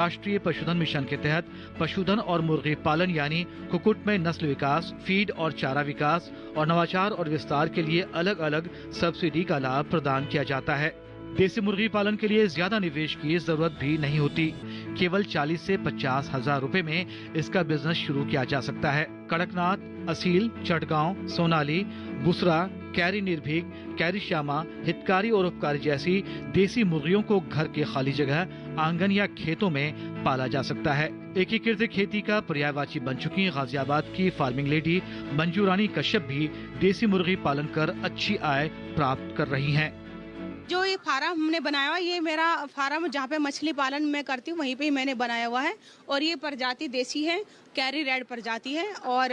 राष्ट्रीय पशुधन मिशन के तहत पशुधन और मुर्गी पालन यानी कुक्कुट में नस्ल विकास, फीड और चारा विकास और नवाचार और विस्तार के लिए अलग अलग सब्सिडी का लाभ प्रदान किया जाता है। देसी मुर्गी पालन के लिए ज्यादा निवेश की जरूरत भी नहीं होती। केवल 40 से 50 हजार रुपए में इसका बिजनेस शुरू किया जा सकता है। कड़कनाथ, असील, चटगांव, सोनाली, बुसरा, कैरी निर्भीक, कैरी श्यामा, हितकारी और उपकारी जैसी देसी मुर्गियों को घर के खाली जगह, आंगन या खेतों में पाला जा सकता है। एकीकृत खेती का पर्यायवाची बन चुकी गाजियाबाद की फार्मिंग लेडी मंजू रानी कश्यप भी देसी मुर्गी पालन कर अच्छी आय प्राप्त कर रही हैं। जो ये फार्म हमने बनाया हुआ, ये मेरा फार्म जहाँ पे मछली पालन मैं करती हूँ वहीं पे ही मैंने बनाया हुआ है। और ये प्रजाति देसी है, कैरी रेड प्रजाति है और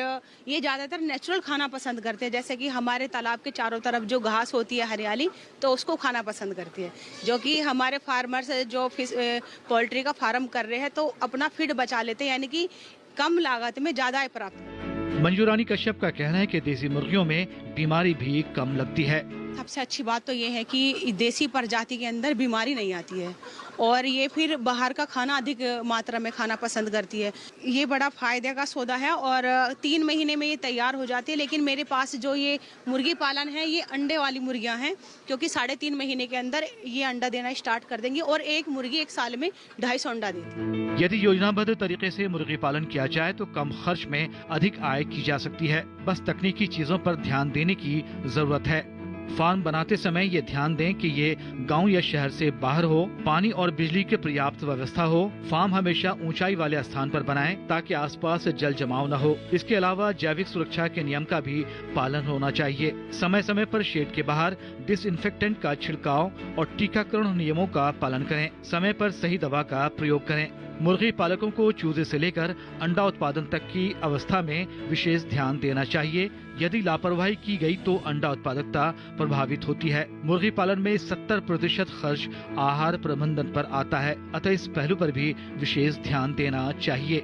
ये ज़्यादातर नेचुरल खाना पसंद करते हैं। जैसे कि हमारे तालाब के चारों तरफ जो घास होती है हरियाली, तो उसको खाना पसंद करती है। जो कि हमारे फार्मर्स जो पोल्ट्री का फार्म कर रहे हैं तो अपना फीड बचा लेते हैं, यानी कि कम लागत में ज़्यादा आय प्राप्त। मंजू रानी कश्यप का कहना है कि देसी मुर्गियों में बीमारी भी कम लगती है। सबसे अच्छी बात तो ये है कि देसी प्रजाति के अंदर बीमारी नहीं आती है और ये फिर बाहर का खाना अधिक मात्रा में खाना पसंद करती है। ये बड़ा फायदे का सौदा है और 3 महीने में ये तैयार हो जाती है। लेकिन मेरे पास जो ये मुर्गी पालन है, ये अंडे वाली मुर्गियां हैं, क्योंकि 3.5 महीने के अंदर ये अंडा देना स्टार्ट कर देंगी और एक मुर्गी 1 साल में 250 अंडा देती है। यदि योजनाबद्ध तरीके से मुर्गी पालन किया जाए तो कम खर्च में अधिक आय की जा सकती है। बस तकनीकी चीजों पर ध्यान देने की जरूरत है। फार्म बनाते समय ये ध्यान दें कि ये गांव या शहर से बाहर हो, पानी और बिजली की पर्याप्त व्यवस्था हो। फार्म हमेशा ऊंचाई वाले स्थान पर बनाएं ताकि आसपास जल जमाव न हो। इसके अलावा जैविक सुरक्षा के नियम का भी पालन होना चाहिए। समय समय पर शेड के बाहर डिसइंफेक्टेंट का छिड़काव और टीकाकरण नियमों का पालन करें। समय पर सही दवा का प्रयोग करें। मुर्गी पालकों को चूजे से लेकर अंडा उत्पादन तक की अवस्था में विशेष ध्यान देना चाहिए। यदि लापरवाही की गई तो अंडा उत्पादकता प्रभावित होती है। मुर्गी पालन में 70% खर्च आहार प्रबंधन पर आता है, अतः इस पहलू पर भी विशेष ध्यान देना चाहिए।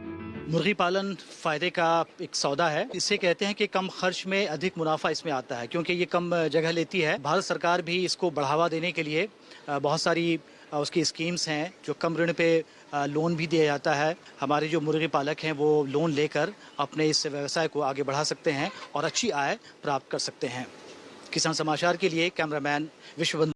मुर्गी पालन फायदे का एक सौदा है। इससे कहते हैं कि कम खर्च में अधिक मुनाफा इसमें आता है, क्योंकि ये कम जगह लेती है। भारत सरकार भी इसको बढ़ावा देने के लिए बहुत सारी उसकी स्कीम्स हैं, जो कम ऋण पे लोन भी दिया जाता है। हमारे जो मुर्गी पालक हैं वो लोन लेकर अपने इस व्यवसाय को आगे बढ़ा सकते हैं और अच्छी आय प्राप्त कर सकते हैं। किसान समाचार के लिए कैमरामैन विश्वबंधु।